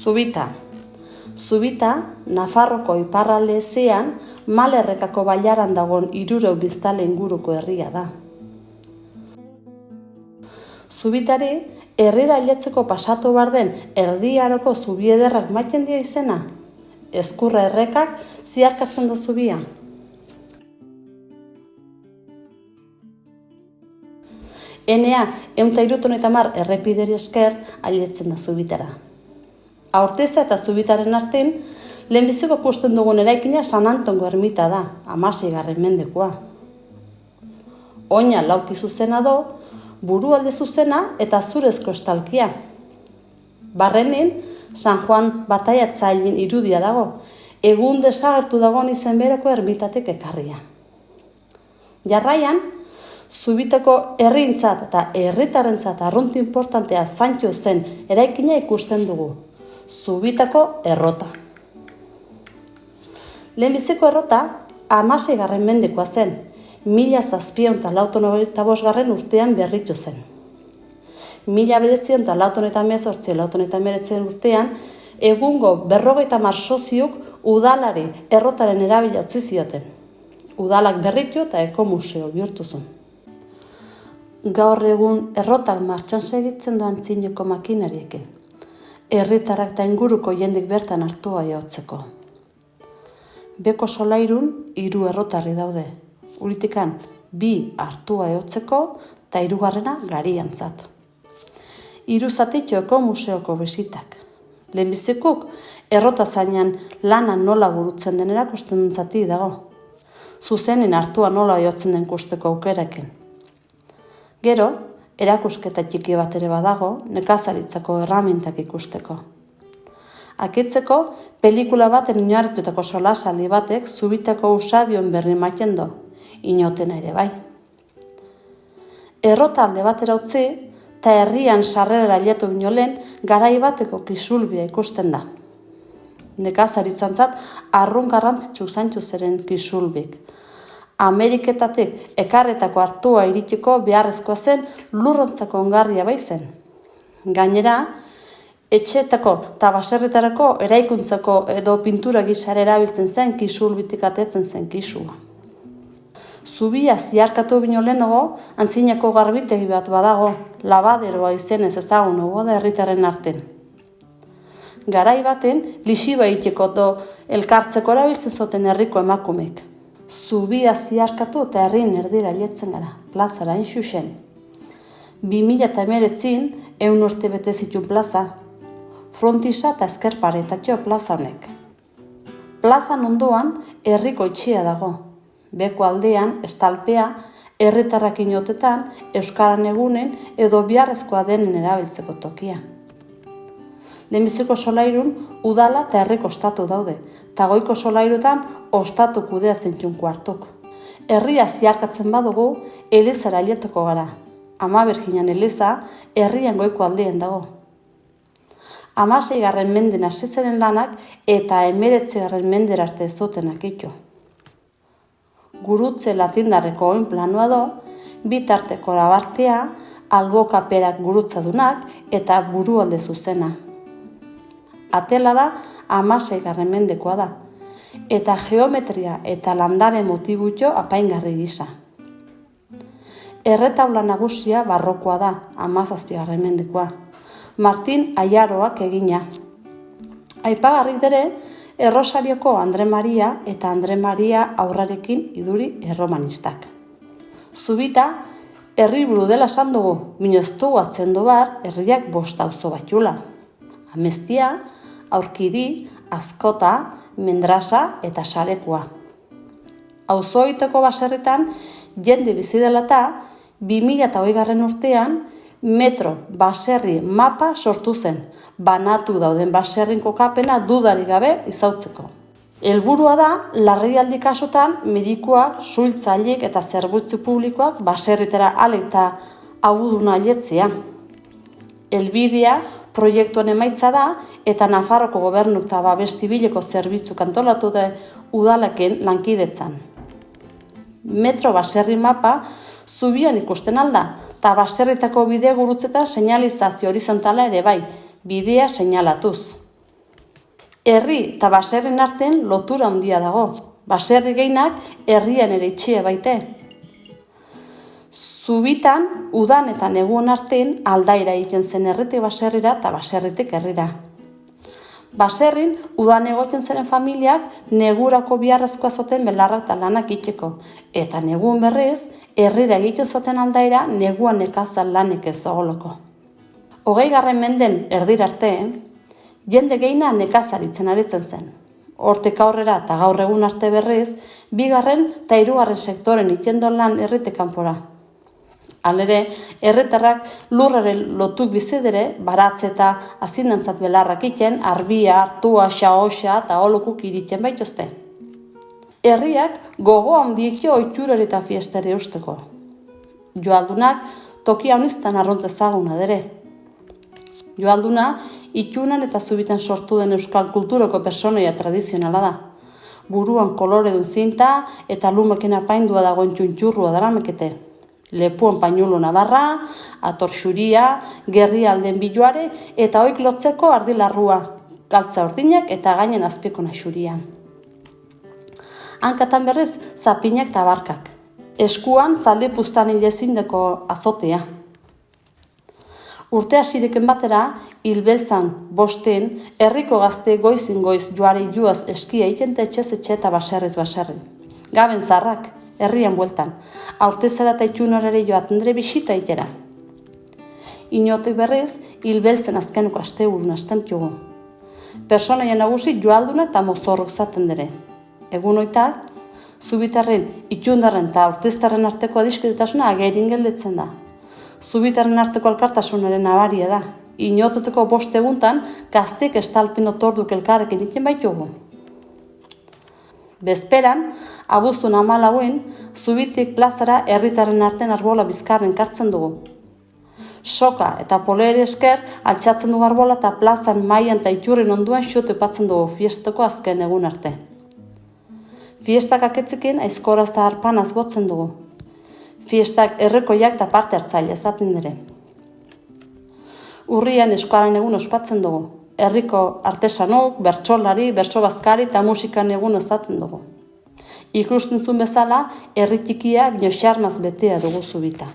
Zubita. Zubita, Nafarroko iparralde ezean, Malerrekako bailaran dagoen 300 biztanle inguruko herria da. Zubitari, herrira ailetzeko pasatu behar den Erdi Aroko zubi ederrak maiten dio izena? Ezkurra errekak ziarkatzen du zubia. Enea 170 errepideri esker ailetzen da Zubitara. Aurteza eta Zubitaren artean, lehenbiziko ikusten dugun eraikina San Antongo ermita da, 16. mendekoa. Oina lauki zuzena do, burualde zuzena eta zurezko estalkia. Barrenin, San Juan bataiatzaileen irudia dago, egun desagertu dagoen izen bereko ermitatik ekarria. Jarraian, Zubitako herrientzat eta herritarrentzat arruntu importantea Santxo zen eraikina ikusten dugu. Zubitako errota. Lehenbiziko errota 16. mendekoa zen, 1795 urtean berritu zen. 1998-1999 urtean, egungo 50 soziok udalari errotaren erabila utzi zioten. Udalak berritu eta ekomuseo bihurtu zuen. Gaur egun errotak martxan segitzen doan antzineko makinariekin. Herritarrak eta inguruko jendik bertan hartua jotzeko. Beko solairun 3 errotarri daude. Uritikan 2 hartua jotzeko eta 3. gariantzat. 3 zatitxoko museoko besitak. Lehenbizikuk errota zainan lana nola burutzen den erakusten duen zati dago. Zuzenen hartua nola jotzen den kusteko aukerakin. Gero, erakusketa txiki bat ere badago, nekazaritzako erramintak ikusteko. Akitzeko, pelikula baten oinarritutako solasaldi batek Zubitako usadion berri ematen do, inotena ere bai. Errota alde batera utzi, eta herrian sarrera ailetu binolen garai bateko kisulbia ikusten da. Nekazaritzantzat arrun garrantzitsu Santxo zeren kisulbik. Ameriketatik ekarretako hartua iritiko beharrezkoa zen lurrontzako ongarria bai zen. Gainera, etxeetako eta baserritarako eraikuntzako edo pintura gisara erabiltzen zen kisulbitik atetzen zen kisua. Zubia ziarkatu bino lehenago, antzinako garbitegi bat badago, labaderoa izenez ezagunago da herritarren arten. Garai baten, lixiba iteko do elkartzeko erabiltzen zuten herriko emakumek. Zubia ziarkatu eta herrien erdira ailetzen gara, plazara hain xuxen. 2019 100 urte bete zituen plaza, frontisa eta ezker paretatxo plaza honek. Plazan ondoan herriko itxia dago. Beko aldean, estalpea, herritarrak inotetan, euskaran egunen edo biharrezkoa denen erabiltzeko tokia. Lehenbiziko solairun udala eta herriko ostatu daude, eta goiko solairutan ostatu kudeatzen txun kuartok. Herria ziarkatzen badugu, elezara ailetuko gara. Ama Birjinan eleza, herrian goiko aldean dago. 16. menden hasi ziren lanak eta 19. mendera arte ezotenak itu. Gurutze latindarreko oin planua do, bitarteko labartea, albokaperak gurutzadunak eta burualde zuzena. Atela da 16. mendekoa da, eta geometria eta landare motibutxo apaingarri gisa. Erretaula nagusia barrokoa da, 17. mendekoa. Martin Aiaroak egina. Aipagarrik dere, Errosarioko Andre Maria eta Andre Maria aurrarekin iduri erromanistak. Zubita, herriburu dela esan dugu, minoztu atzendu bar, herriak 5 auzo batxula. Amestia, Aurkiri, Azkota, Mendrasa eta Sarekua. Auzoiteko baserritan, jende bizi dela eta 2020 urtean, metro baserri mapa sortu zen, banatu dauden baserrin kokapena dudarik gabe izautzeko. Helburua da, larrialdi kasutan, medikuak, suhiltzaileek eta zerbitzu publikoak baserritera ale eta abuduna ailetzea. Helbidea proiektuan emaitza da eta Nafarroko gobernu eta babes zibileko zerbitzu kantolatu da udalaken lankidetzan. Metro baserri mapa zubian ikusten alda, eta baserritako bide gurutzetan seinalizazio horizontala ere bai, bidea seinalatuz. Herri eta baserrin artean lotura handia dago. Baserri gehienak herrian ere itxie baite. Zubitan, udan eta neguan artean aldaira egiten zen herritik baserrira eta baserritik herrira. Baserrin, udan egoten ziren familiak negurako biharrezkoa zoten belarrak eta lanak itxeko. Eta neguan berriz, herrira egiten zoten aldaira neguan nekazal lanek ez ogoloko. 20. menden erdira arte, jende gehiena nekazaritzen aritzen zen. Hortik aurrera eta gaur egun arte berriz, 2. eta 3. sektoren itxendo lan herritik kanpora. Halere, herritarrak lurraren lotuk bizidere, baratze eta azindantzat belarrak iten, arbia, hartua, xaoxa eta holokuk iritzen baituzte. Herriak gogo handiekio oiturari eta fiestari eusteko. Joaldunak tokia honistan arrunt ezaguna dere. Joalduna, itxunan eta zubitan sortu den euskal kulturoko personoia tradizionala da. Buruan koloredun zinta eta lumekin apaindua dagoen txuntxurrua daramekete. Lepuan pañulo nabarra, atorxuria, gerri alden biloare eta oik lotzeko ardilarrua, galtza ordinak eta gainen azpiko naxurian. Hankatan berriz, zapinak eta barkak. Eskuan zaldi puztan hilezindeko azotea. Urte hasireken batera, hilbeltzan, bosten, herriko gazte goizin goiz joare juaz eskia itente etxez etxe eta baserriz baserri. Gaben zarrak, herrian bueltan, aurtezera eta itxunorare joaten dere bisita itera. Inotik berriz, hilbeltzen azkeneko asteburun astentiogu. Personaia nagusi joalduna eta mozorrok zaten dere. Egun oitak, zubitarren, itxundarren eta aurteztarren arteko adiskidetasuna agerin gelditzen da. Zubitarren arteko elkartasunaren nabaria da. Inotuteko 5 eguntan, gaztek estalpin otorduk elkarrekin iten baitugu. Bezperan, abuztun 14, zubitik plazara herritarren artean arbola bizkarren kartzen dugu. Soka eta poleri esker altxatzen dugu arbola eta plazan maian eta iturrin onduan xote patzen dugu fiestako azken egun arte. Fiestak aketzekin aizkoraz eta harpanaz botzen dugu. Fiestak errekoiak eta parte hartzaile ezaten dire. Urrian euskararen egun ospatzen dugu. Herriko artesanok, bertsolari, bertsobazkari eta musikan egun ezaten dugu. Ikusten zuen bezala, herri txikia gnoxarnaz betea dugu zubita.